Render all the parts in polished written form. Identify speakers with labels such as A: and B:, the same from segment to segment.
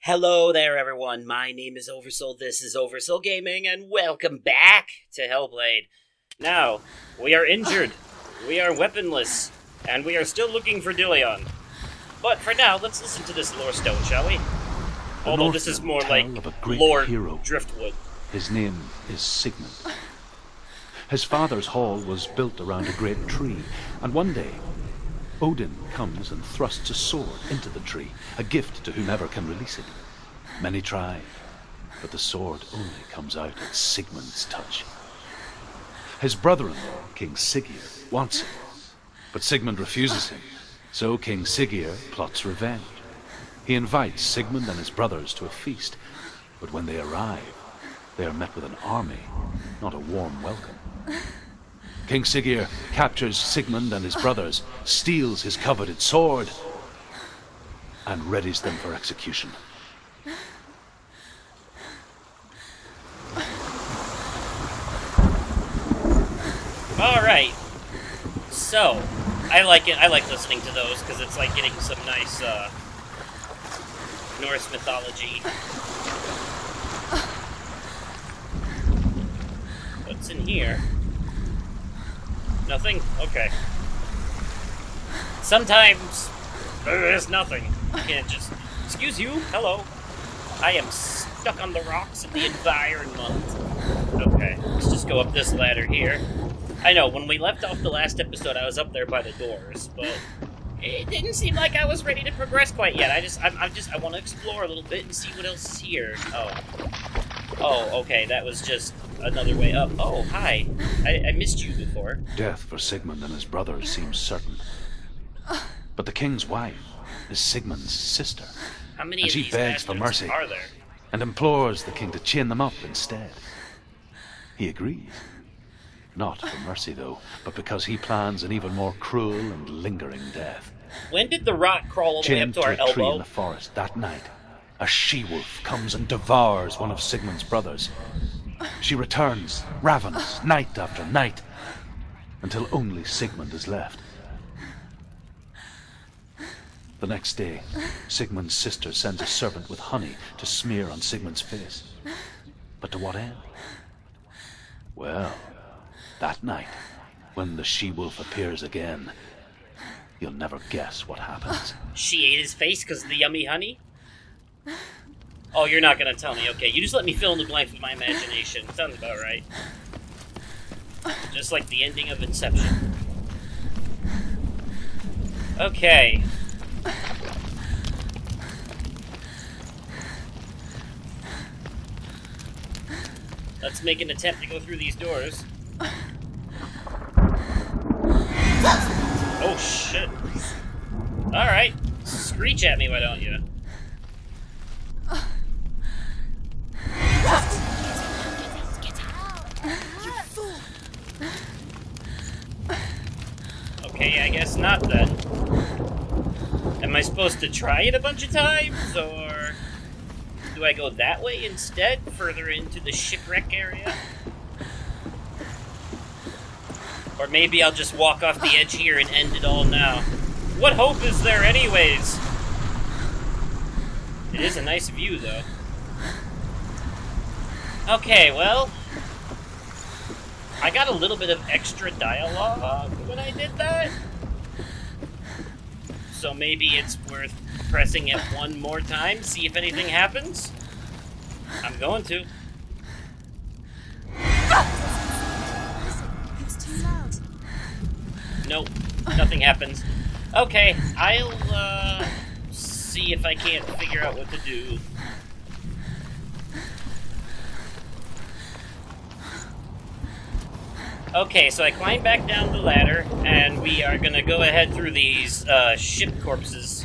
A: Hello there, everyone. My name is Oversoul. This is Oversoul Gaming, and welcome back to Hellblade. Now, we are injured, we are weaponless, and we are still looking for Dillion. But for now, let's listen to this lore stone, shall we? Although this is more like Lord
B: hero.
A: Driftwood.
B: His name is Sigmund. His father's hall was built around a great tree, and one day, Odin comes and thrusts a sword into the tree, a gift to whomever can release it. Many try, but the sword only comes out at Sigmund's touch. His brother-in-law, King Siggeir, wants it, but Sigmund refuses him, so King Siggeir plots revenge. He invites Sigmund and his brothers to a feast, but when they arrive, they are met with an army, not a warm welcome. King Siggeir captures Sigmund and his brothers, steals his coveted sword, and readies them for execution.
A: Alright. So, I like it. I like listening to those, because it's like getting some nice, Norse mythology. What's in here? Nothing? Okay. Sometimes there's nothing. You can't just... Excuse you? Hello. I am stuck on the rocks of the environment. Okay, let's just go up this ladder here. I know, when we left off the last episode, I was up there by the doors, but it didn't seem like I was ready to progress quite yet. I want to explore a little bit and see what else is here. Oh, okay, that was just another way up. Oh, hi. I missed you before.
B: Death for Sigmund and his brothers seems certain. But the king's wife is Sigmund's sister.
A: How many
B: and
A: of
B: she
A: these
B: begs for
A: bastards
B: mercy
A: are there?
B: and implores the king to chain them up instead. He agrees. Not for mercy, though, but because he plans an even more cruel and lingering death.
A: When did the rock crawl all the way up
B: Chained
A: to
B: to
A: our
B: a tree in
A: elbow?
B: the forest that night, a she-wolf comes and devours one of Sigmund's brothers. She returns, ravenous, night after night, until only Sigmund is left. The next day, Sigmund's sister sends a servant with honey to smear on Sigmund's face. But to what end? Well, that night, when the she-wolf appears again, you'll never guess what happens.
A: She ate his face because of the yummy honey? Oh, you're not gonna tell me. Okay, you just let me fill in the blanks with my imagination. Sounds about right. Just like the ending of Inception. Okay. Let's make an attempt to go through these doors. Oh, shit. Alright. Screech at me, why don't you? Okay, I guess not then. Am I supposed to try it a bunch of times, or do I go that way instead, further into the shipwreck area? Or maybe I'll just walk off the edge here and end it all now. What hope is there anyways? It is a nice view, though. Okay, well, I got a little bit of extra dialogue when I did that. So maybe it's worth pressing it one more time, see if anything happens. I'm going to. Nope, nothing happens. Okay, I'll, see if I can't figure out what to do. Okay, so I climb back down the ladder, and we are gonna go ahead through these, ship corpses.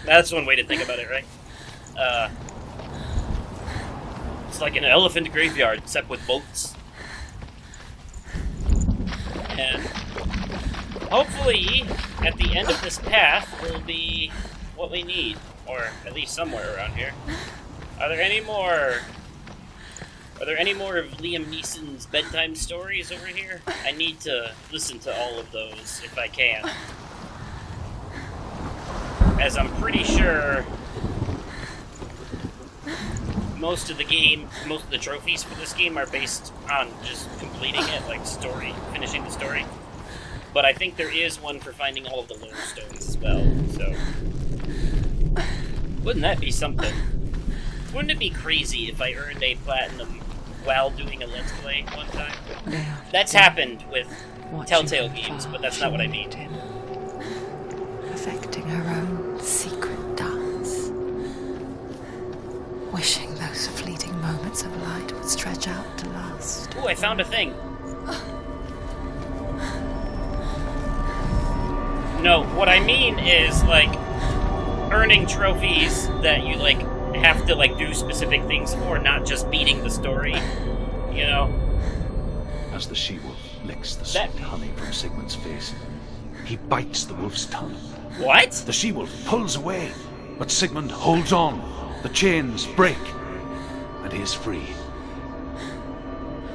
A: That's one way to think about it, right? It's like an elephant graveyard, except with boats. And hopefully, at the end of this path, will be what we need. Or at least somewhere around here. Are there any more of Liam Neeson's bedtime stories over here? I need to listen to all of those if I can. as I'm pretty sure most of the game, most of the trophies for this game are based on just completing it, like finishing the story. But I think there is one for finding all of the lore stones as well, so... Wouldn't that be something? Wouldn't it be crazy if I earned a platinum while doing a Let's Play one time? That's happened with Telltale games, but that's not what I mean.
C: Perfecting her own secret dance. Wishing those fleeting moments of light would stretch out to last.
A: Ooh, I found a thing. No, what I mean is, like, earning trophies that you, like, have to, like, do specific things for, not just beating the story, you know?
B: As the she-wolf licks the sweet honey from Sigmund's face, he bites the wolf's tongue.
A: What?
B: The she-wolf pulls away, but Sigmund holds on. The chains break, and he is free.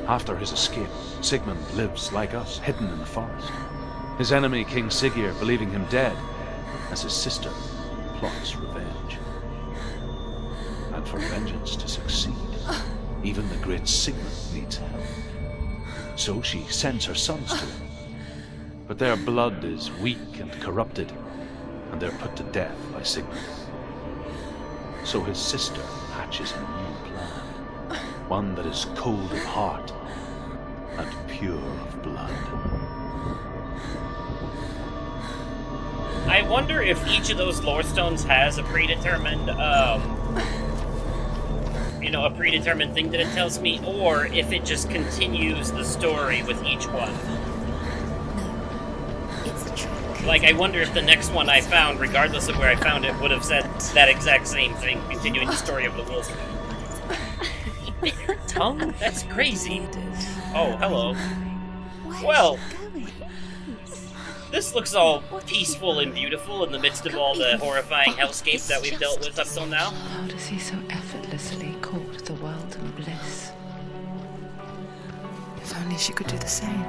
B: After his escape, Sigmund lives like us, hidden in the forest. His enemy, King Siggeir, believing him dead, as his sister plots revenge. And for vengeance to succeed, even the great Sigmund needs help. So she sends her sons to him. But their blood is weak and corrupted, and they're put to death by Sigmund. So his sister hatches a new plan, one that is cold of heart and pure of blood.
A: I wonder if each of those lore stones has a predetermined, you know, a predetermined thing that it tells me, or if it just continues the story with each one.
C: No, it's a trick.
A: Like, I wonder if the next one I found, regardless of where I found it, would have said that exact same thing, continuing the story of the wolf. He bit her tongue? That's crazy. Oh, hello. Well, this looks all peaceful and beautiful in the midst of all the horrifying hellscape that we've dealt with up till now.
C: How does he so effortlessly court the world and bliss? If only she could do the same.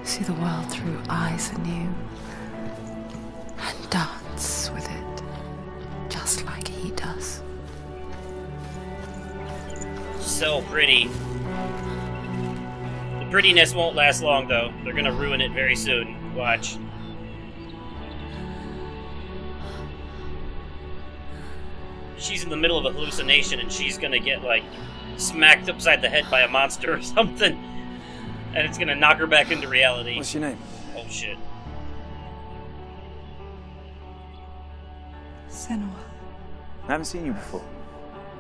C: See the world through eyes anew and dance with it, just like he does.
A: So pretty. The prettiness won't last long, though. They're gonna ruin it very soon. Watch. She's in the middle of a hallucination, and she's gonna get, like, smacked upside the head by a monster or something. And it's gonna knock her back into reality.
D: What's your name?
A: Oh, shit.
E: Senua.
D: I haven't seen you before.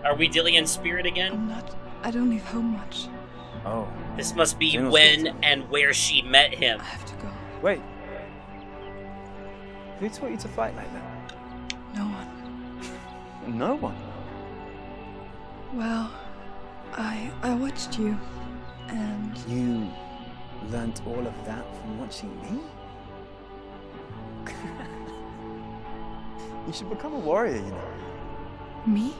A: Are we Dillian's spirit again?
E: I don't leave home much.
D: Oh.
A: This must be
D: Xenos
A: when
D: daughter.
A: and where she met him.
E: I have to go.
D: Wait. Who taught you to fight like that?
E: No one.
D: No one.
E: Well, I watched you, and
D: You learnt all of that from watching me? You should become a warrior, you know.
E: me?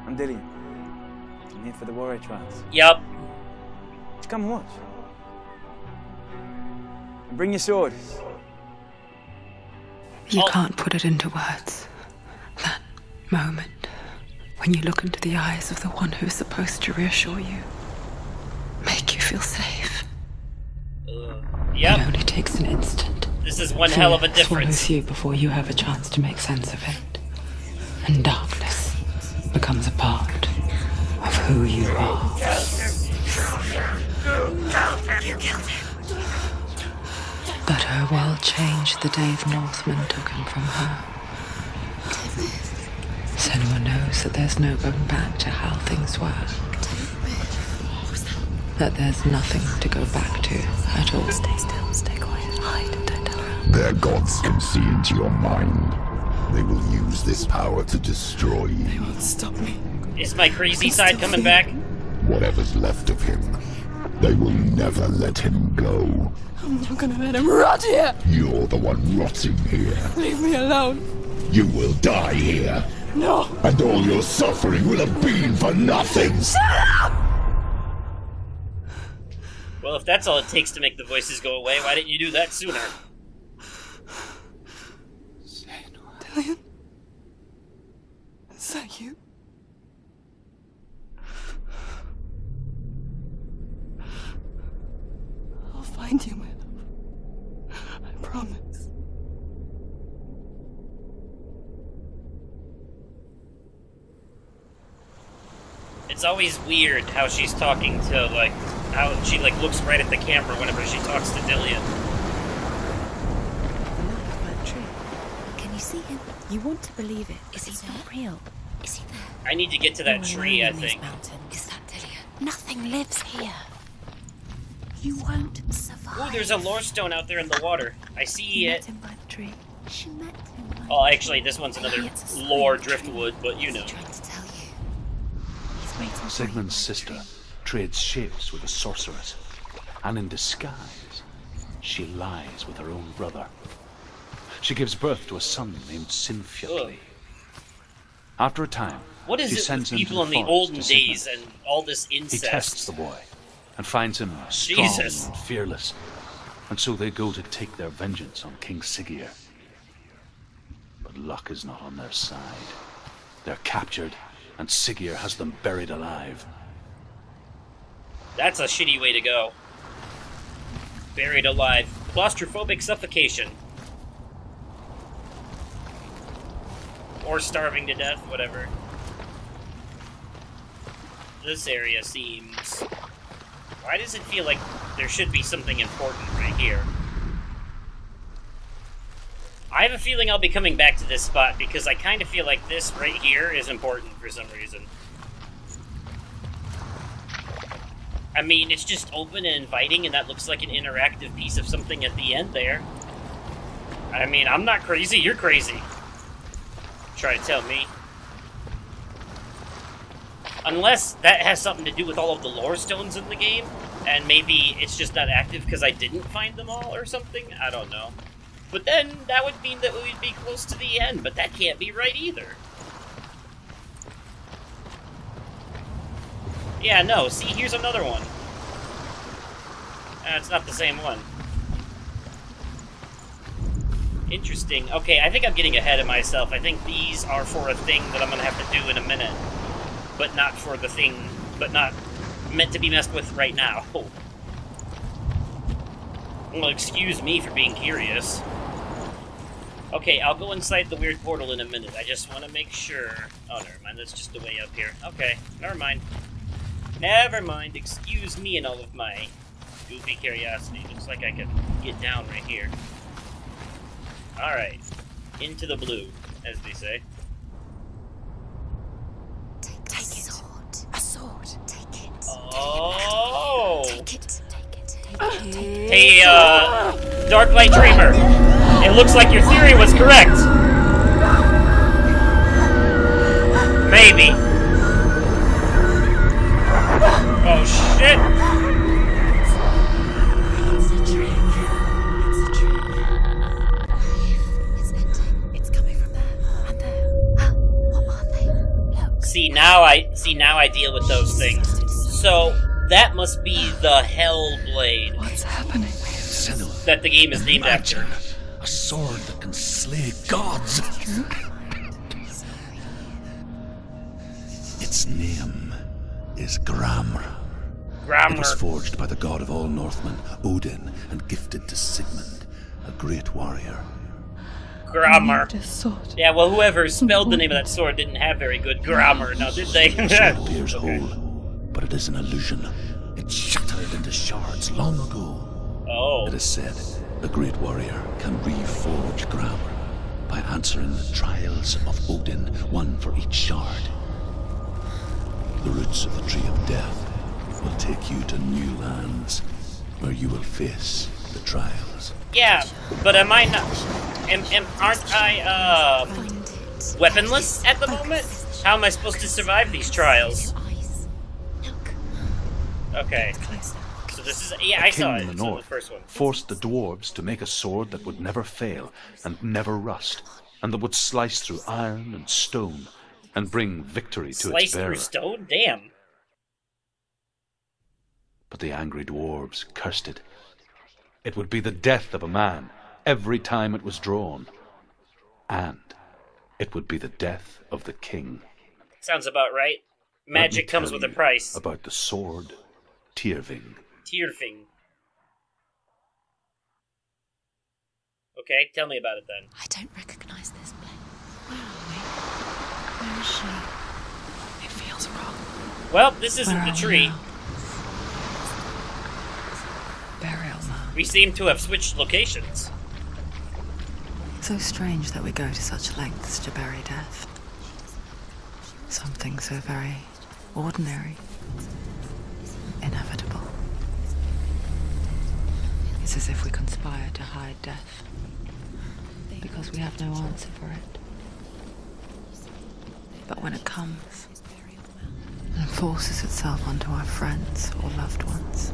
D: I'm Dillian. I'm here for the warrior trials.
A: Yup.
D: Just come and watch. And bring your sword.
C: You
A: Oh.
C: can't put it into words. That moment when you look into the eyes of the one who is supposed to reassure you, make you feel safe.
A: Yep.
C: It only takes an instant.
A: This is one hell of a
C: Fear
A: difference.
C: swallows you before you have a chance to make sense of it. And darkness becomes a part of who you are. You killed him. But her world changed the day the Northmen took him from her. Senua knows that there's no going back to how things were. That there's nothing to go back to at all. Stay still, stay quiet, hide, don't tell her.
F: Their gods can see into your mind. They will use this power to destroy you.
E: They won't stop me.
A: Is my crazy side coming back?
F: Whatever's left of him, they will never let him go.
E: I'm not gonna let him rot here.
F: You're the one rotting here.
E: Leave me alone.
F: You will die here.
E: No.
F: And all your suffering will have been for nothing.
A: Well, if that's all it takes to make the voices go away, why didn't you do that sooner?
E: Dillian? you. I'll find you, my love. I promise.
A: It's always weird how she's talking to, like, how she, like, looks right at the camera whenever she talks to Dillian.
G: Can you see him? You want to believe it, but he's not real. Is he there?
A: I need to get to that
G: You're
A: tree, I
G: alone in these
A: think.
G: mountains. Is that Dillian? Nothing lives here. You won't survive.
A: Ooh, there's a lore stone out there in the water. I see
G: You met
A: it.
G: him by the tree. She met him by
A: Oh,
G: the
A: actually,
G: tree.
A: this one's another
G: It's a
A: lore
G: strange tree.
A: driftwood, but you know.
G: What's he trying to tell you? He's waiting for you
B: Sigmund's
G: by the
B: sister
G: tree.
B: trades shapes with a sorceress, and in disguise, she lies with her own brother. She gives birth to a son named Sinfjotli. After a time,
A: What is
B: she
A: it with
B: sends him to
A: people
B: the
A: in the
B: forest
A: olden
B: to
A: days
B: Sigmund.
A: and all this
B: He
A: incest?
B: tests the boy and finds him strong
A: Jesus.
B: and fearless, and so they go to take their vengeance on King Siggeir. But luck is not on their side. They're captured, and Siggeir has them buried alive.
A: That's a shitty way to go. Buried alive. Claustrophobic suffocation. Or starving to death, whatever. This area seems... Why does it feel like there should be something important right here? I have a feeling I'll be coming back to this spot because I kind of feel like this right here is important for some reason. I mean, it's just open and inviting, and that looks like an interactive piece of something at the end there. I mean, I'm not crazy, you're crazy. Try to tell me. Unless that has something to do with all of the lore stones in the game, and maybe it's just not active because I didn't find them all or something, I don't know. But then, that would mean that we'd be close to the end, but that can't be right either. Yeah, no, see, here's another one. It's not the same one. Interesting. Okay, I think I'm getting ahead of myself. I think these are for a thing that I'm gonna have to do in a minute. But not for the thing, but not meant to be messed with right now. Well, excuse me for being curious. Okay, I'll go inside the weird portal in a minute. I just want to make sure... Oh, never mind. That's just the way up here. Okay, never mind. Never mind. Excuse me and all of my goofy curiosity. Looks like I can get down right here. Alright. Into the blue, as they say.
G: Take a sword. A sword. Take it.
A: Oh!
G: Take it. Take it. Take it.
A: Hey, Dark Light Dreamer. It looks like your theory was correct. Maybe. Oh, shit.
G: It's a trick. It's a trick. It's ending. It's coming from there and there. What are they? Look.
A: See, now I deal with those things. So, that must be the Hellblade
E: What's happening?
B: Senua,
A: that the game is named after.
B: a sword that can slay gods. Its name is Gramr. It was
A: Gramr.
B: forged by the god of all Northmen, Odin, and gifted to Sigmund, a great warrior.
A: Gramr.
E: This sword.
A: Yeah, well, whoever spelled the name of that sword didn't have very good grammar, now did they?
B: The sword appears whole, but it is an illusion. It shattered into shards long ago.
A: Oh.
B: It is said the great warrior can reforge Gramr by answering the trials of Odin, one for each shard. The roots of the Tree of Death will take you to new lands, where you will face the trials.
A: Yeah, but am I not... aren't I,
G: Find it.
A: weaponless at the moment? How am I supposed to survive these trials?
G: Eyes. Look.
A: Okay.
G: Closer.
A: So this is... Yeah, I
B: The
A: saw
B: king
A: it.
B: in
A: It's
B: the
A: in the
B: north
A: first one.
B: forced the dwarves to make a sword that would never fail and never rust, and that would slice through iron and stone and bring victory to
A: Slice
B: its bearer.
A: through stone? Damn.
B: But the angry dwarves cursed it. It would be the death of a man every time it was drawn. And it would be the death of the king.
A: Sounds about right. Magic comes with a price.
B: About the sword, Tyrving.
A: Tyrving. Okay, tell me about it then.
G: I don't recognize this place. Where are we? Where is she?
C: It feels wrong.
A: Well, this isn't
C: Where
A: the
C: are
A: tree.
C: we now? Burial mound.
A: We seem to have switched locations.
C: So strange that we go to such lengths to bury death. Something so very ordinary, inevitable. It's as if we conspire to hide death, because we have no answer for it. But when it comes and forces itself onto our friends or loved ones,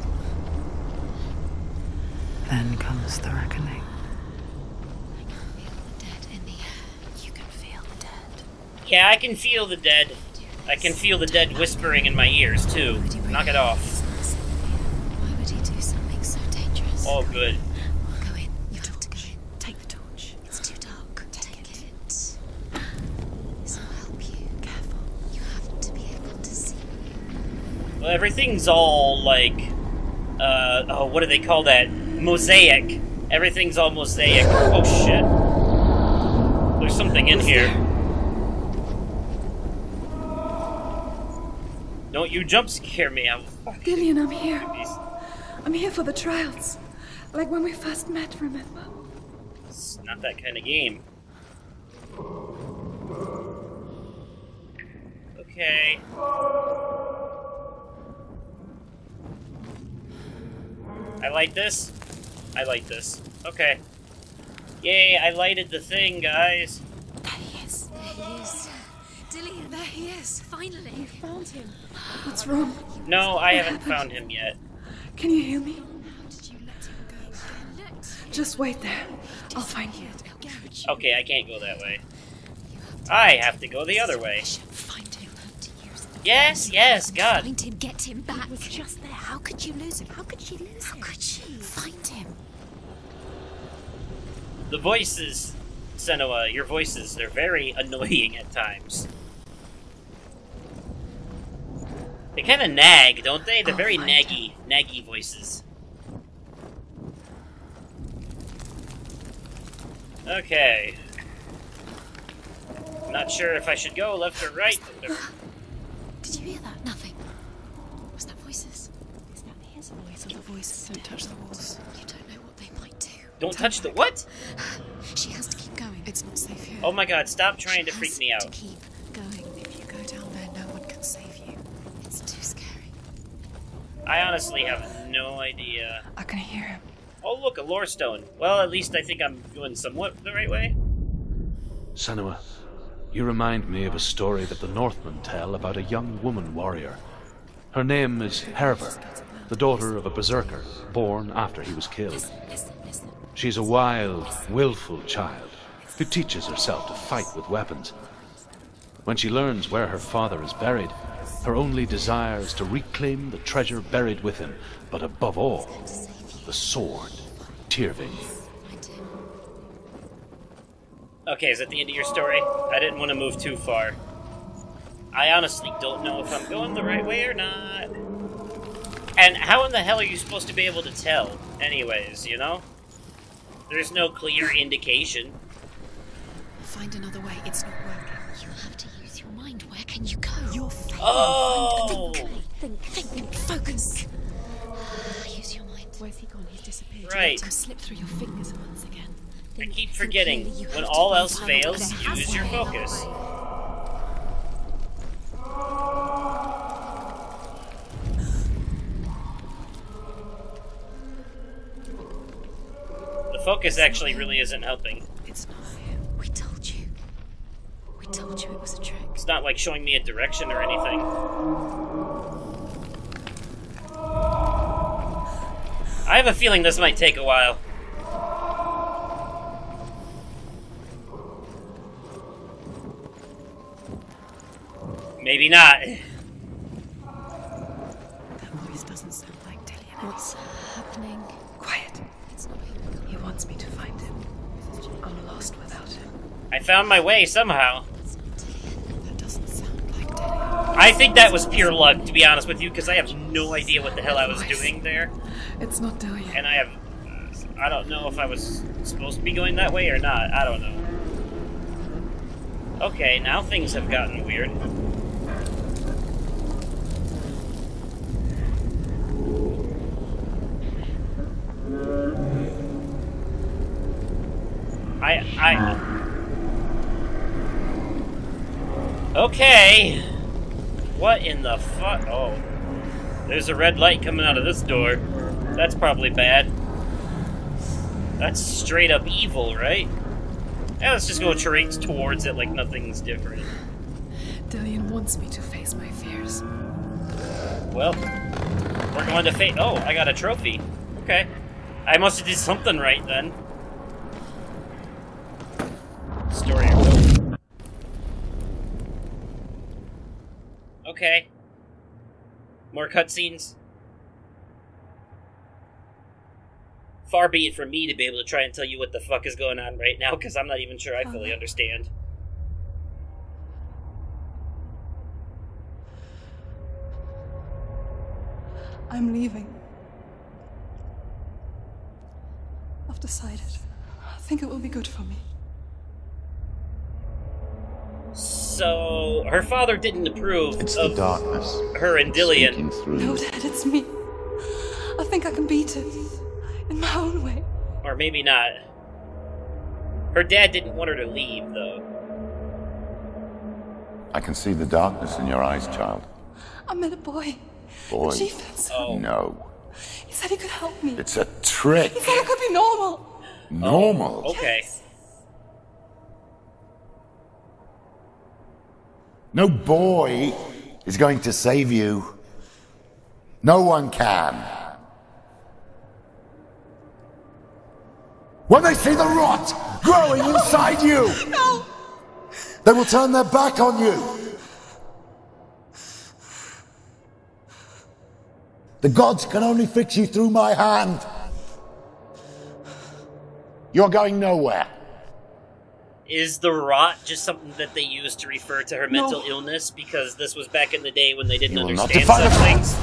C: then comes the reckoning.
A: Yeah, I can feel the dead. I can feel the dead whispering in my ears, too. Knock it off.
G: Why would he do something so dangerous?
A: All good.
G: Go in. You have to go in. Take the torch. It's too dark. Take it. This will help you. Careful. You have to be able to see.
A: Well, everything's all, like... oh, what do they call that? Mosaic. Everything's all mosaic. Oh, shit. There's something in here. Don't you jump scare me.
E: Gillian, I'm here. I'm here for the trials. Like when we first met, remember?
A: It's not that kind of game. Okay. I light this? I light this. Okay. Yay, I lighted the thing, guys.
G: There he is. There he is. Dillian, there he is. Finally.
E: You found him. What's wrong?
A: No, I haven't found him yet.
E: Can you hear me?
G: How did you let him go?
E: Just wait there. I'll find you.
A: Okay, I can't go that way. I have to go the other way.
G: Find him.
A: Yes, yes, God.
G: Find him. Get him back. He was just there. How could you lose him? How could she lose him? How could she? Find him.
A: The voices, Senua, your voices, they're very annoying at times. They kind of nag, don't they? They're very naggy voices. Okay. I'm not sure if I should go left or right.
G: Did you hear that? Nothing. Was that voices? Is that his voice or the voices?
C: Don't touch the walls.
G: You don't know what they might do.
A: Don't touch the what?
G: She has to keep going. It's not safe here.
A: Oh my god, stop trying to
G: She
A: freak
G: has
A: me
G: to
A: out.
G: keep going. If you go down there, no one can save you. It's too scary.
A: I honestly have no idea.
C: I can hear him.
A: Oh look, a lore stone. Well, at least I think I'm going somewhat the right way.
B: Senua, you remind me of a story that the Northmen tell about a young woman warrior. Her name is Hervor, the daughter of a berserker, born after he was killed.
G: Listen.
B: She's a wild, willful child who teaches herself to fight with weapons. When she learns where her father is buried, her only desire is to reclaim the treasure buried with him, but above all, the sword, Tyrving.
A: Okay, is that the end of your story? I didn't want to move too far. I honestly don't know if I'm going the right way or not. And how in the hell are you supposed to be able to tell, anyways, you know? There's no clear indication.
G: Find another way. It's not working. You have to use your mind. Where can you go? You're failing.
A: Oh!
G: Think. Focus. Use your mind. Where's he gone? He's disappeared.
A: Right.
G: You let him slip through your fingers once again.
A: I keep forgetting. When all else fails, use your focus. The focus actually really isn't helping.
G: It's not him. We told you. We told you it was a trick.
A: It's not like showing me a direction or anything. I have a feeling this might take a while. Maybe not.
C: That voice doesn't sound like Dillian.
G: What's happening?
C: Quiet.
G: It's not him.
C: He wants me to find him. I'm lost without him.
A: I found my way somehow.
G: It's not Dillian.
C: That doesn't sound like Dillian.
A: I think that was pure luck, to be honest with you, because I have no idea what the hell I was doing there.
E: It's not Dillion.
A: And I don't know if I was supposed to be going that way or not. I don't know. Okay, now things have gotten weird. Okay. What in the fuck? Oh. There's a red light coming out of this door. That's probably bad. That's straight up evil, right? Yeah, let's just go straight towards it like nothing's different.
E: Dillion wants me to face my fears.
A: Well, we're going to face. Oh, I got a trophy. Okay. I must have did something right then. Story. Okay. More cutscenes. Far be it from me to be able to try and tell you what the fuck is going on right now, because I'm not even sure I fully understand.
E: I'm leaving. I've decided. I think it will be good for me.
A: So, her father didn't approve
F: It's
A: of
F: the darkness.
A: her and Dillion.
F: Sneaking through.
E: No, Dad, it's me. I think I can beat it. In my own way.
A: Or maybe not. Her dad didn't want her to leave, though.
F: I can see the darkness in your eyes, child.
E: I met a boy.
F: Boy.
E: The chief and so.
A: Oh.
F: No.
E: He said he could help me.
F: It's a trick.
E: He said I could be normal.
F: Normal.
A: Okay.
F: No boy is going to save you. No one can. When they see the rot growing inside you,
E: No!
F: they will turn their back on you. The gods can only fix you through my hand. You're going nowhere.
A: Is the rot just something that they used to refer to her mental illness? Because this was back in the day when they didn't
F: You will not
A: understand
F: defy
A: such
F: the
A: things.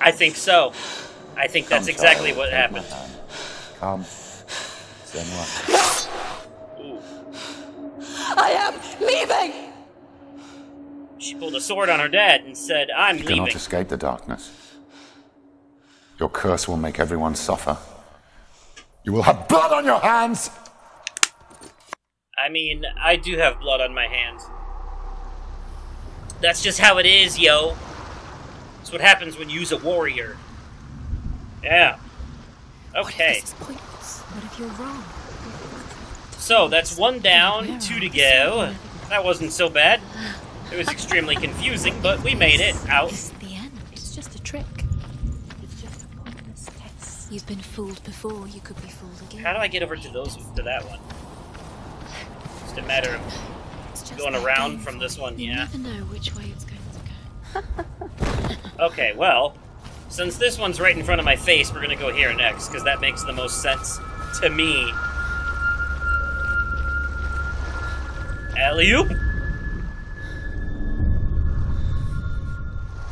A: I think so. I think that's exactly what happened.
F: Come. Senua.
A: Ooh.
E: I am leaving!
A: She pulled a sword on her dad and said, I'm
F: You cannot
A: leaving.
F: escape the darkness. Your curse will make everyone suffer. You will have blood on your hands!
A: I mean, I do have blood on my hands. That's just how it is, yo. That's what happens when you use a warrior. Yeah. Okay.
G: This is pointless. What if you're wrong?
A: So, that's one down, 2 to go. That wasn't so bad. It was extremely confusing, but we made it out.
G: This is the end. It's just a trick. It's just a pointless test. You've been fooled before. You could be fooled again.
A: How do I get over to that one? Just a matter of
G: It's just
A: going
G: that
A: around
G: game.
A: from this one,
G: You
A: yeah.
G: never know which way it's going to go.
A: Okay, well, since this one's right in front of my face, we're gonna go here next, because that makes the most sense to me. Alley-oop!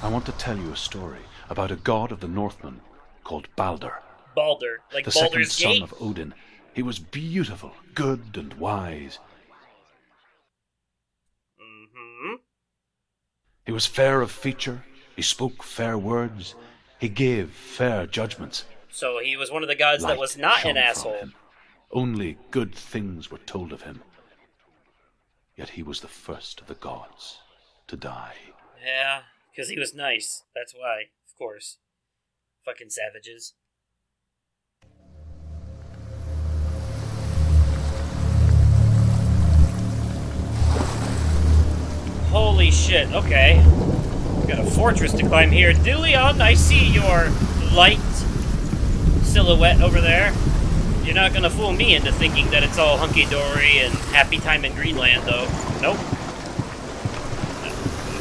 B: I want to tell you a story about a god of the Northmen called Balder.
A: Balder, like
B: The second
A: Baldur's
B: son
A: Gate?
B: of Odin. He was beautiful, good, and wise.
A: Mm-hmm.
B: He was fair of feature, he spoke fair words, he gave fair judgments.
A: So he was one of the gods that
B: Light
A: was not
B: shone
A: an
B: from
A: asshole.
B: him. Only good things were told of him. Yet he was the first of the gods to die.
A: Yeah, because he was nice. That's why, of course. Fucking savages. Holy shit, okay. Got a fortress to climb here. Dillion, I see your light silhouette over there. You're not gonna fool me into thinking that it's all hunky-dory and happy time in Greenland, though. Nope. Go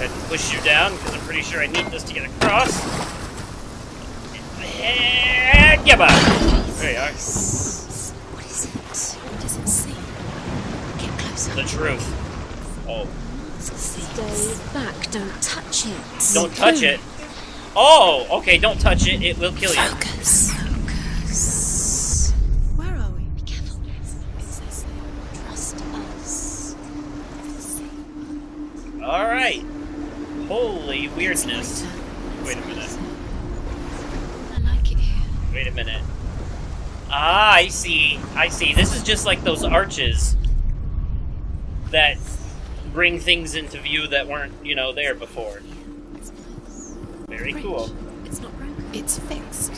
A: ahead and push you down, because I'm pretty sure I need this to get across. And yeah, bye. There you are.
G: What is it? What does it say? Okay.
A: The truth. Oh.
G: Stay back. Don't touch it.
A: Don't touch it. Oh, okay, don't touch it. It will kill you.
G: Focus. Where are we? Be careful. Trust us.
A: Alright. Holy weirdness. Wait a minute.
G: I like it here.
A: Wait a minute. Ah, I see. I see. This is just like those arches that bring things into view that weren't, you know, there before. Very cool.
G: It's not broken. It's fixed.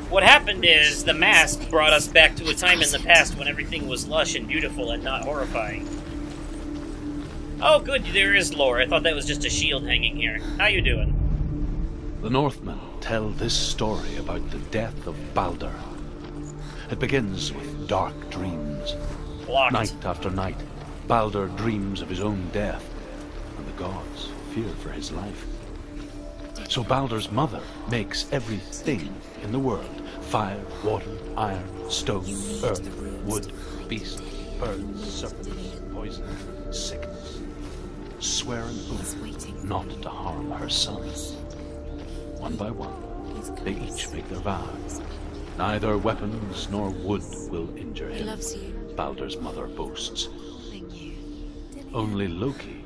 A: What happened is the mask brought us back to a time in the past when everything was lush and beautiful and not horrifying. Oh, good, there is lore. I thought that was just a shield hanging here. How you doing?
B: The Northmen tell this story about the death of Baldur. It begins with dark dreams.
A: Blocked.
B: Night after night, Baldur dreams of his own death, and the gods fear for his life. So Baldur's mother makes everything in the world: fire, water, iron, stone, earth, wood, beast, birds, serpents, poison, sickness, swear an oath not to harm her sons. One by one, they each make their vows. Neither weapons nor wood will injure him, Baldur's mother boasts. Only Loki,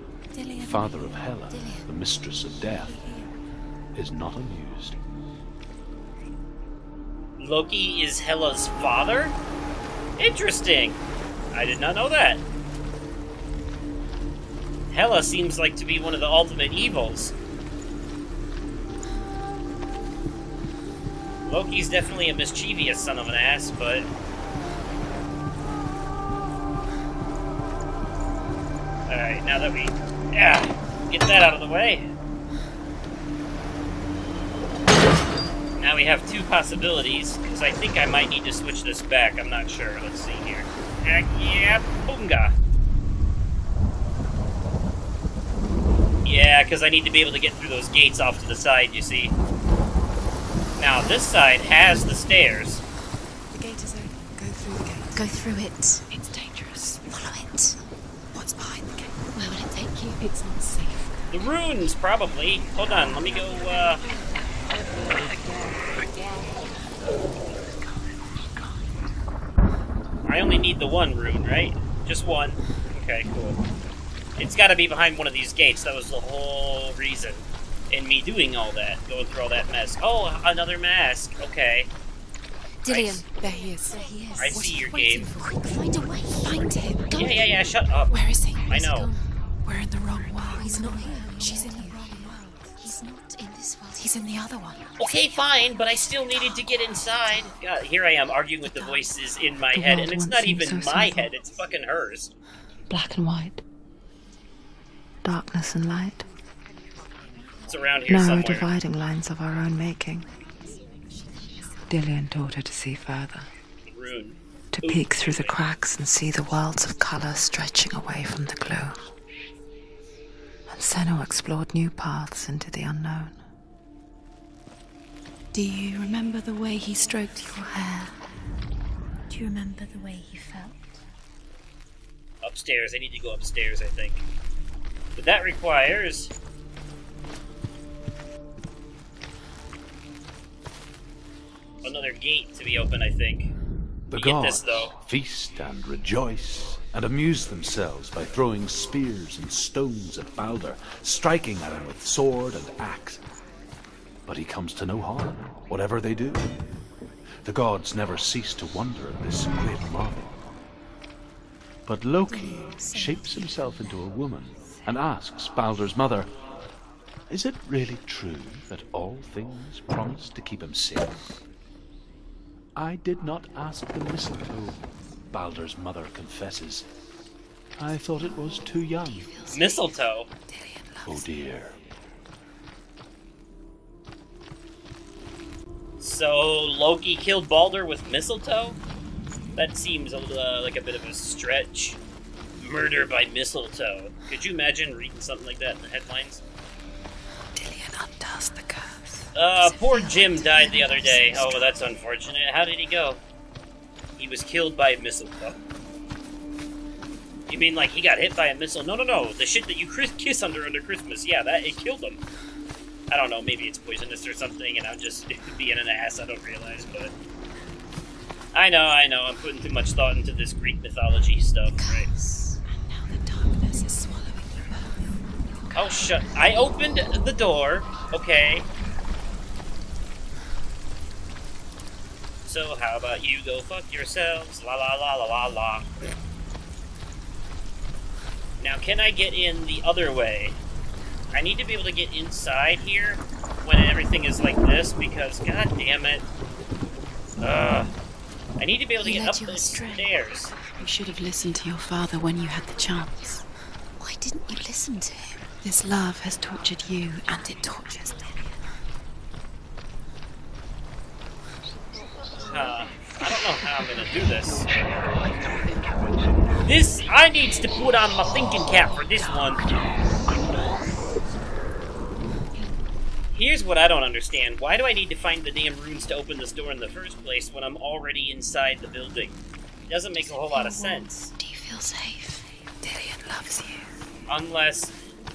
B: father of Hela, the mistress of death, is not amused.
A: Loki is Hela's father? Interesting. I did not know that. Hela seems like to be one of the ultimate evils. Loki's definitely a mischievous son of an ass, but... Alright, now that we... get that out of the way. Now we have two possibilities, because I think I might need to switch this back. I'm not sure. Let's see here. Yeah, boonga. Yeah, because I need to be able to get through those gates off to the side, you see. Now, this side has the stairs.
G: The gate is open. Go through the gate. Go through it. It's dangerous. Follow it. What's behind the gate? Where will it take you? It's not safe.
A: The runes, probably. Hold on, let me go, I only need the one rune, right? Just one. Okay, cool. It's gotta be behind one of these gates. That was the whole reason in me doing all that. Going through all that mess. Oh, another mask. Okay.
G: Dillion. There he is. There he is.
A: I see your game.
G: Quick, find a way. Find him. Go.
A: Yeah, shut up.
G: Where is he?
A: I know.
G: We're in the wrong world. He's not here. She's in the wrong world. He's not in this world. He's in the other one.
A: Okay, fine, but I still needed to get inside. God, here I am arguing with the voices in my head, and it's not even my head, it's fucking hers.
C: Black and white. Darkness and light.
A: It's around here
C: Narrow
A: somewhere.
C: dividing lines of our own making. Dillion taught her to see further.
A: Rune.
C: To peek through the cracks and see the worlds of colour stretching away from the glow. And Senno explored new paths into the unknown.
G: Do you remember the way he stroked your hair? Do you remember the way he felt?
A: Upstairs. I need to go upstairs, I think. But that requires... another gate to be open, I think.
B: The
A: Get
B: gods
A: this, though.
B: feast and rejoice and amuse themselves by throwing spears and stones at Baldur, striking at him with sword and axe. But he comes to no harm, whatever they do. The gods never cease to wonder at this great marvel. But Loki shapes himself into a woman and asks Baldur's mother, "Is it really true that all things promise to keep him safe?" "I did not ask the mistletoe," Baldur's mother confesses. "I thought it was too young."
A: Mistletoe?
B: Oh dear.
A: So, Loki killed Baldur with mistletoe? That seems like a bit of a stretch. Murder by mistletoe. Could you imagine reading something like that in the headlines?
C: Dillion undoes the curse.
A: Poor Jim died the other day. Oh, that's unfortunate. How did he go? He was killed by mistletoe. You mean like he got hit by a missile? No, no, no. The shit that you kiss under Christmas. Yeah, it killed him. I don't know. Maybe it's poisonous or something, and I'm just being an ass. I don't realize, but I know. I'm putting too much thought into this Greek mythology stuff, right?
C: And now the darkness is swallowing you both.
A: Oh, shut! I opened the door. Okay. So how about you go fuck yourselves? La la la la la la. Now, can I get in the other way? I need to be able to get inside here when everything is like this, because, god damn it. I need to be able to get up those stairs.
C: You should have listened to your father when you had the chance.
G: Why didn't you listen to him?
C: This love has tortured you, and it tortures Delia.
A: I don't know how I'm gonna do this. I needs to put on my thinking cap for this one. Here's what I don't understand. Why do I need to find the damn runes to open this door in the first place when I'm already inside the building? It doesn't make a whole lot of sense.
C: Do you feel safe? Dillian loves you.
A: Unless...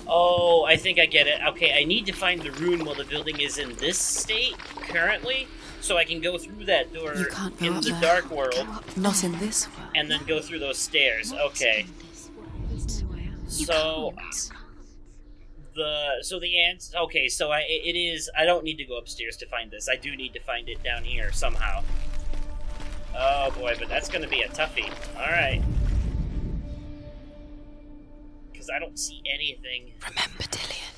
A: Oh, I think I get it. Okay, I need to find the rune while the building is in this state, currently, so I can go through that door
C: You can't go
A: in
C: up
A: the
C: there.
A: dark world,
C: Not in this world.
A: and then go through those stairs. Okay. So... the answer... Okay, so it is... I don't need to go upstairs to find this. I do need to find it down here, somehow. Oh boy, but that's gonna be a toughie. Alright. Because I don't see anything.
C: Remember, Dillian.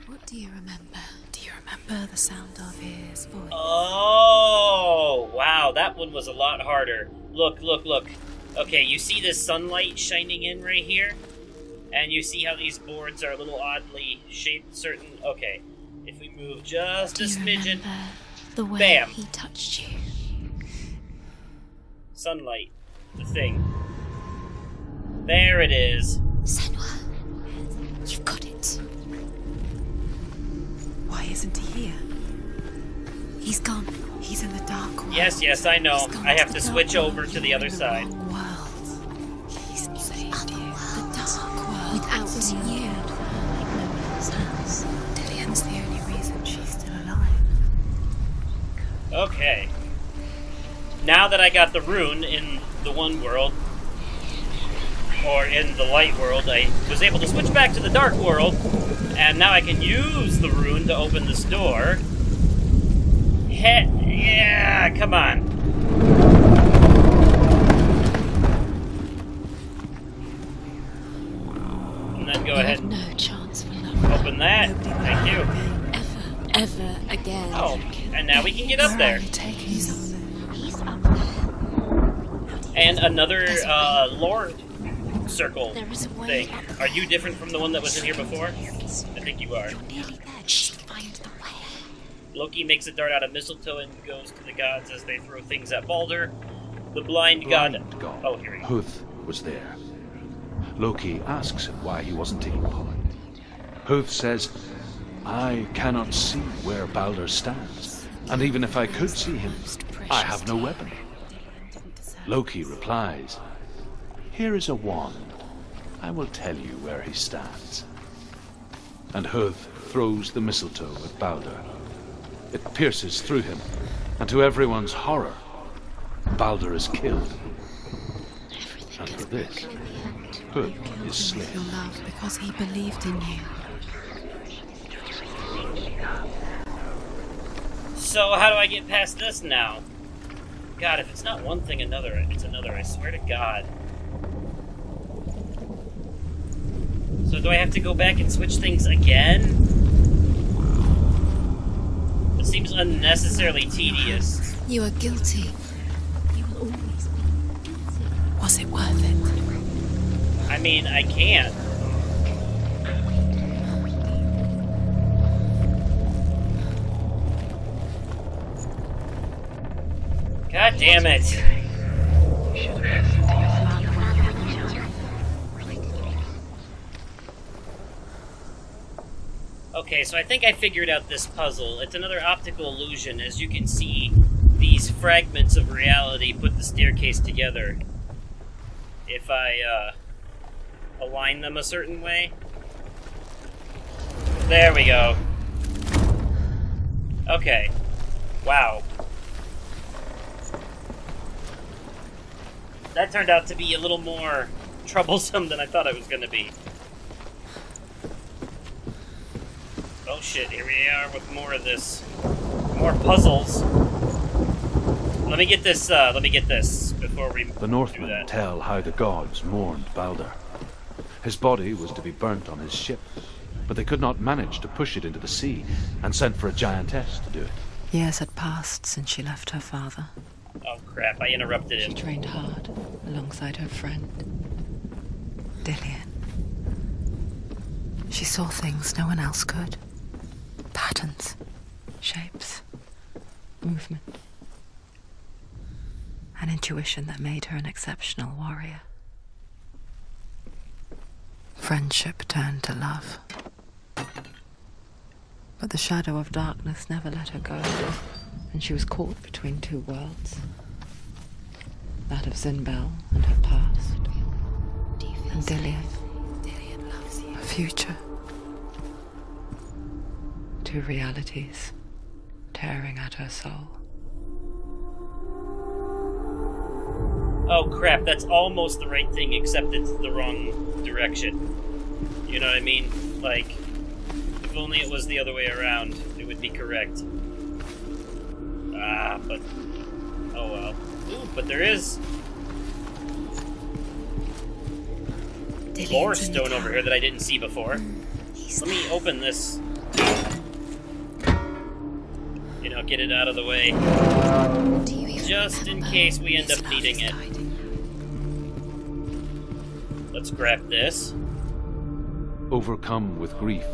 G: What do you remember?
C: Do you remember the sound of his voice?
A: Oh, wow, that one was a lot harder. Look, look, look. Okay, you see this sunlight shining in right here? And you see how these boards are a little oddly shaped, certain... Okay, if we move just a smidgen...
G: The way
A: Bam.
G: he touched you.
A: Sunlight. The thing. There it is.
G: Senwa, you've got it.
C: Why isn't he here?
G: He's gone.
C: He's in the dark world.
A: Yes, I know.
G: He's gone
A: I have
G: to
A: to
G: the
A: switch
G: dark
A: over to the other side.
C: World. He's saved you.
G: The
C: dark world.
G: Without you.
C: Dillian's the only reason she's still alive.
A: Okay. Now that I got the rune in the one world, or in the light world, I was able to switch back to the dark world, and now I can use the rune to open this door. Yeah, come on. And then go ahead and
G: No chance for love.
A: open that. Thank you.
G: Ever again.
A: Oh, and now we can get up there.
G: He's up there.
A: And another Lord circle
G: There is a way
A: thing.
G: up
A: Are you different from the one that was in here before? I think you are.
G: Nearly there. Just find the way.
A: Loki makes a dart out of mistletoe and goes to the gods as they throw things at Balder. The blind god... Oh, here we go.
B: Huth was there. Loki asks him why he wasn't taking part. Huth says, I cannot see where Balder stands, and even if I could see him, I have no weapon. Loki replies, here is a wand. I will tell you where he stands. And Huth throws the mistletoe at Balder. It pierces through him, and to everyone's horror, Balder is killed. And for this, Huth is slain.
C: Your love because he believed in you.
A: So how do I get past this now? God, if it's not one thing, another, it's another. I swear to God. So do I have to go back and switch things again? It seems unnecessarily tedious.
G: You are guilty. You will always be guilty.
C: Was it worth it?
A: I mean, I can't. God damn it. Okay, so I think I figured out this puzzle. It's another optical illusion. As you can see, these fragments of reality put the staircase together. If I align them a certain way. There we go. Okay. Wow. That turned out to be a little more troublesome than I thought it was going to be. Oh shit, here we are with more of this. More puzzles. Let me get this before we
B: The Northmen tell how the gods mourned Balder. His body was to be burnt on his ship, but they could not manage to push it into the sea, and sent for a giantess to do it.
C: Years had passed since she left her father.
A: Oh crap, I interrupted
C: She
A: him.
C: trained hard alongside her friend, Dillian. She saw things no one else could. Patterns, shapes, movement. An intuition that made her an exceptional warrior. Friendship turned to love. But the shadow of darkness never let her go, and she was caught between two worlds. That of Zinbel and her past, and Dillian, her future. Two realities tearing at her soul.
A: Oh crap, that's almost the right thing, except it's the wrong direction. You know what I mean? Like, if only it was the other way around, it would be correct. Ah, but... oh well. Ooh, but there is... more stone over here that I didn't see before. Let me open this. You know, get it out of the way. Just in case we end up needing it. Let's grab this.
B: Overcome with grief,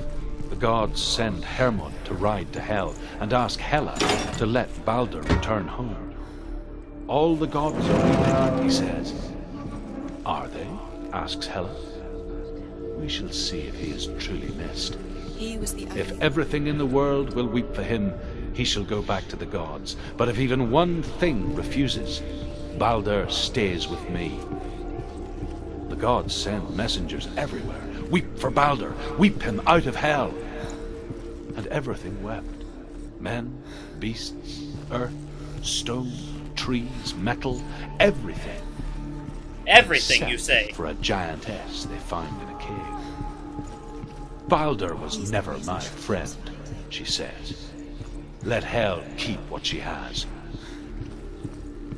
B: the gods send Hermod to ride to Hell and ask Hela to let Balder return home. All the gods are weeping, he says. Are they? Asks Hela. We shall see if he is truly missed. If everything in the world will weep for him, he shall go back to the gods. But if even one thing refuses, Balder stays with me. The gods send messengers everywhere. Weep for Balder, weep him out of Hell. And everything wept. Men, beasts, earth, stone, trees, metal, everything.
A: Everything,
B: Except
A: you say?
B: for a giantess they find in a cave. Balder was never my friend, she says. Let Hel keep what she has.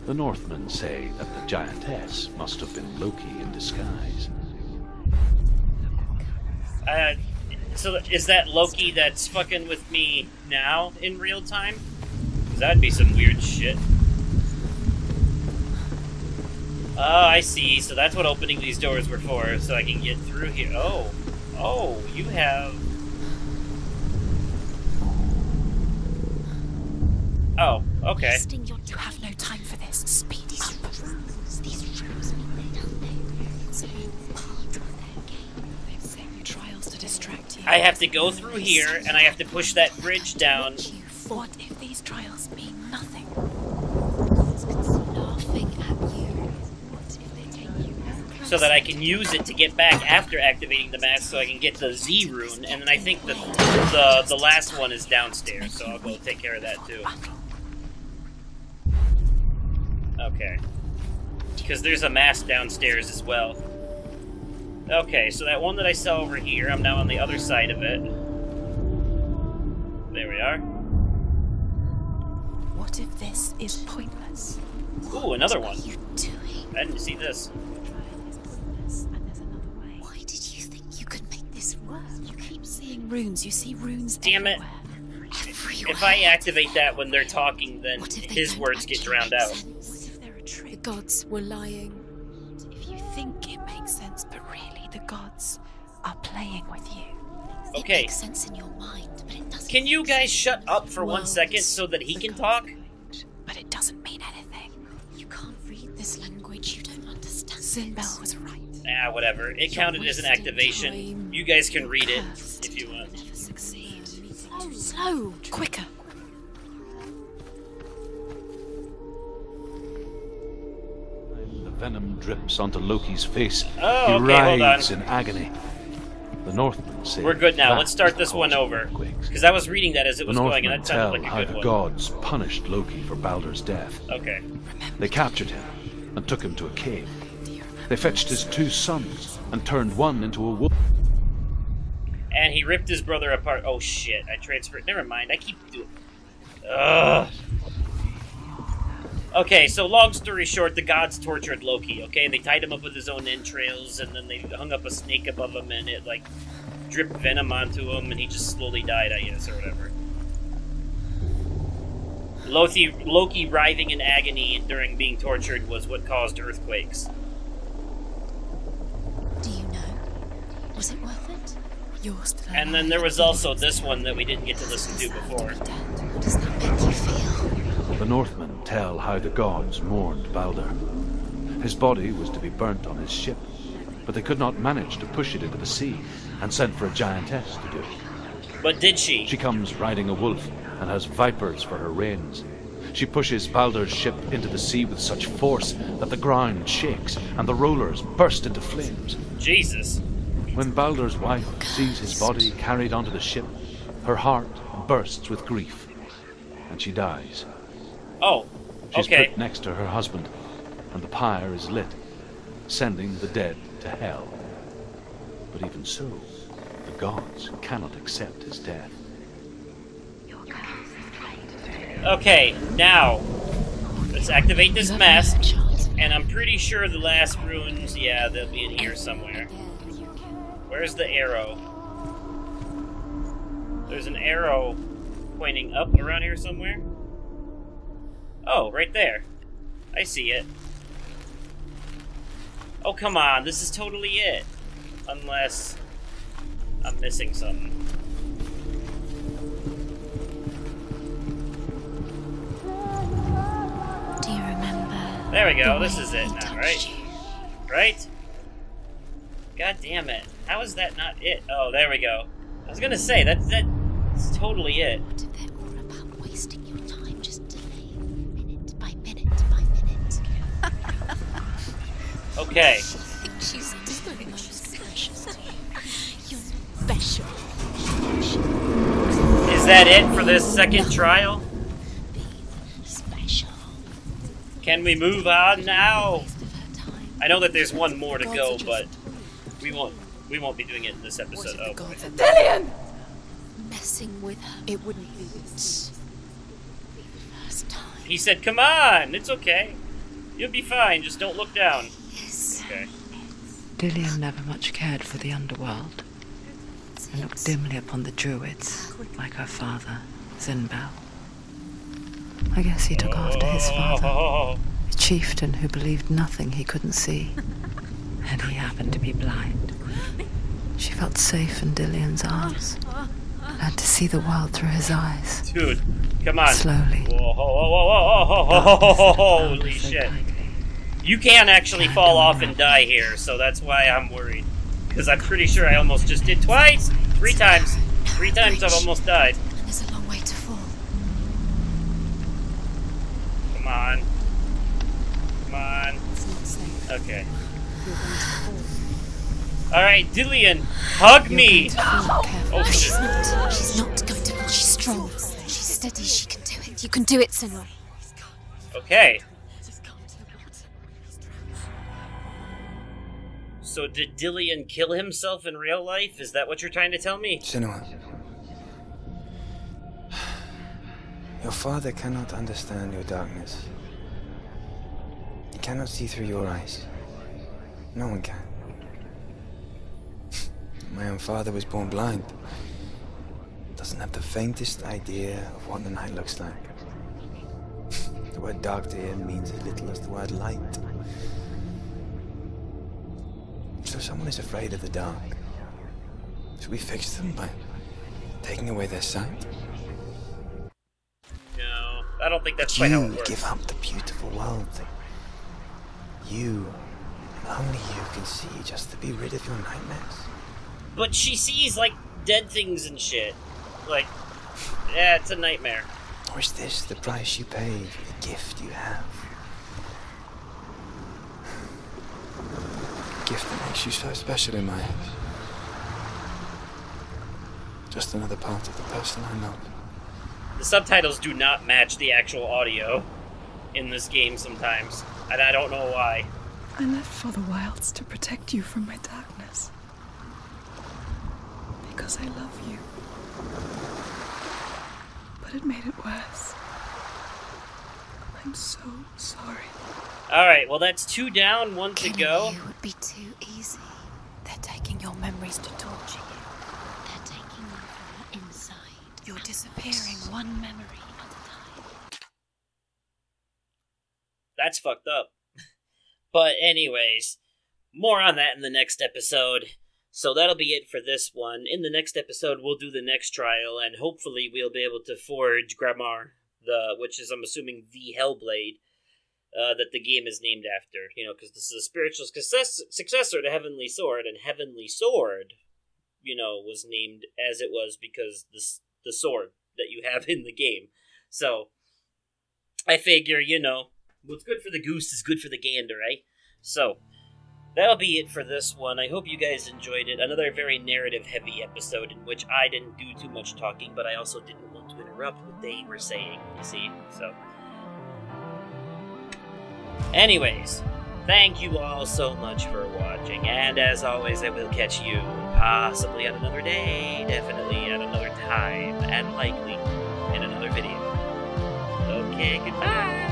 B: The Northmen say that the giantess must have been Loki in disguise.
A: So is that Loki that's fucking with me now in real time? 'Cause that'd be some weird shit. Oh, I see. So that's what opening these doors were for, so I can get through here. Oh. Oh, you have... oh, okay.
G: You have no time for this. Speed up. These rooms mean they don't know. It's part of their game. They've set you trials to distract you.
A: I have to go through here, and I have to push that bridge down.
G: What if these trials mean nothing? Laughing at you. What if they take you no closer?
A: So that I can use it to get back after activating the mask, so I can get the Z rune, and then I think the last one is downstairs, so I'll go take care of that too. Okay. Because there's a mask downstairs as well. Okay, so that one that I saw over here, I'm now on the other side of it. There we are.
G: What if this is pointless?
A: Ooh, another one.
G: What are you doing?
A: I didn't see this.
G: Why did you think you could make this work? You keep seeing runes. You see runes
A: Damn it.
G: everywhere.
A: If I activate that when they're talking, then
G: What if they
A: his
G: don't
A: words get
G: actually
A: drowned
G: make
A: out.
G: sense? What if they're a trick? The gods were lying. If you think it makes sense, but really the gods are playing with you.
A: Okay.
G: It makes sense in your mind, but it doesn't.
A: Can you
G: make
A: guys
G: sense
A: shut
G: in
A: up
G: the
A: for 1
G: world.
A: second so that he
G: The
A: can
G: gods
A: talk?
G: are good, but it doesn't mean anything. You can't read this language. You don't understand. Zinbel was right.
A: Ah, whatever. It counted as an activation. You guys can read it if you want.
G: Never succeed. Slow, quicker.
B: I'm the venom drips onto Loki's face.
A: Oh,
B: he
A: okay, hold on.
B: writhes in agony. The Northmen say
A: We're good now.
B: that
A: Let's start
B: is
A: this
B: the
A: one
B: cause of
A: over.
B: earthquakes.
A: Because I was reading that as it
B: The
A: was going, and
B: Northmen
A: that sounded
B: tell
A: like a
B: how
A: good
B: the
A: one.
B: gods punished Loki for Baldur's death.
A: Okay.
B: They captured him and took him to a cave. They fetched his 2 sons and turned one into a wolf.
A: And he ripped his brother apart. Oh shit, I transferred. Never mind, I keep doing. Ugh. Okay, so long story short, the gods tortured Loki, okay? They tied him up with his own entrails, and then they hung up a snake above him, and it, like, dripped venom onto him, and he just slowly died, I guess, or whatever. Loki writhing in agony during being tortured was what caused earthquakes.
G: Do you know? Was it worth it? You're still
A: And then there was also this one that we didn't get to listen to before.
G: Does that make you feel?
B: The Northmen tell how the gods mourned Baldur. His body was to be burnt on his ship, but they could not manage to push it into the sea, and sent for a giantess to do it.
A: But did she?
B: She comes riding a wolf and has vipers for her reins. She pushes Baldur's ship into the sea with such force that the ground shakes and the rollers burst into flames.
A: Jesus.
B: When Baldur's wife sees his body carried onto the ship, her heart bursts with grief, and she dies.
A: Oh,
B: She's
A: okay.
B: put next to her husband, and the pyre is lit, sending the dead to hell. But even so, the gods cannot accept his death.
A: Okay, now, let's activate this mask, and I'm pretty sure the last runes, yeah, they'll be in here somewhere. Where's the arrow? There's an arrow pointing up around here somewhere. Oh, right there. I see it. Oh, come on, this is totally it. Unless I'm missing something.
G: Do you remember?
A: There we go,
G: the
A: this
G: way
A: is it
G: he
A: now,
G: touched
A: right?
G: you?
A: Right? God damn it. How is that not it? Oh, there we go. I was gonna say, that's totally it.
G: What if they're all about wasting your time, just delaying minute by minute by minute?
A: Okay.
G: She's the most precious to you. You're special.
A: Is that it for this second trial?
G: Be special.
A: Can we move on now?
G: Waste of her time.
A: I know that there's one more to go, but we won't be doing it in this episode. Oh, boy.
E: Dillion!
G: Messing with her. It wouldn't be this. Be the first time.
A: He said, come on, it's okay. You'll be fine, just don't look down.
G: Yes.
A: Okay.
C: Dillion never much cared for the underworld, and looked dimly upon the druids, like her father, Zinbel. I guess he took after his father,
A: Oh,
C: a chieftain who believed nothing he couldn't see, and he happened to be blind. She felt safe in Dillion's arms, learned to see the world through his eyes.
A: dude, come on.
C: Slowly.
A: Whoa, holy shit. You can actually fall off and die here, so that's why I'm worried. Because I'm pretty sure I almost just did twice. 3 times. 3 times I've almost died.
G: And there's a long way to fall.
A: Come on. Come on.
G: It's not safe.
A: Okay.
G: You're going to fall.
A: Alright, Dillion, hug me!
G: Fall carefully.
A: Oh,
G: She's
A: shit.
G: not. She's not going to fall. She's strong. She's steady. She can do it. You can do it, Sinway.
A: Okay. So did Dillion kill himself in real life? Is that what you're trying to tell me?
D: Senua, your father cannot understand your darkness. He cannot see through your eyes. No one can. My own father was born blind. Doesn't have the faintest idea of what the night looks like. The word dark to him means as little as the word light. So if someone is afraid of the dark, should we fix them by taking away their sight?
A: No, I don't think that's quite how it
D: You
A: works.
D: give up the beautiful world that you, and only you, can see just to be rid of your nightmares.
A: But she sees, like, dead things and shit. Like, yeah, it's a nightmare.
D: Or is this the price you pay for the gift you have? gift that makes you so special in my eyes. Just another part of the person I know.
A: The subtitles do not match the actual audio in this game sometimes, and I don't know why.
E: I left for the wilds to protect you from my darkness. Because I love you. But it made it worse. I'm so sorry.
A: Alright, well that's 2 down, 1 to
G: Killing
A: go.
G: you would be too easy. They're taking your memories to torture you. They're taking you from the inside. You're disappearing one memory at a time.
A: That's fucked up. But anyways, more on that in the next episode. So that'll be it for this one. In the next episode, we'll do the next trial, and hopefully we'll be able to forge Gramr, which is, I'm assuming, the Hellblade, that the game is named after. You know, because this is a spiritual successor to Heavenly Sword, and Heavenly Sword, you know, was named as it was because the sword that you have in the game. So, I figure, you know, what's good for the goose is good for the gander, right? So, that'll be it for this one. I hope you guys enjoyed it. Another very narrative-heavy episode in which I didn't do too much talking, but I also didn't want to interrupt what they were saying, you see? So, anyways, thank you all so much for watching, and as always, I will catch you possibly on another day, definitely at another time, and likely in another video. Okay, goodbye!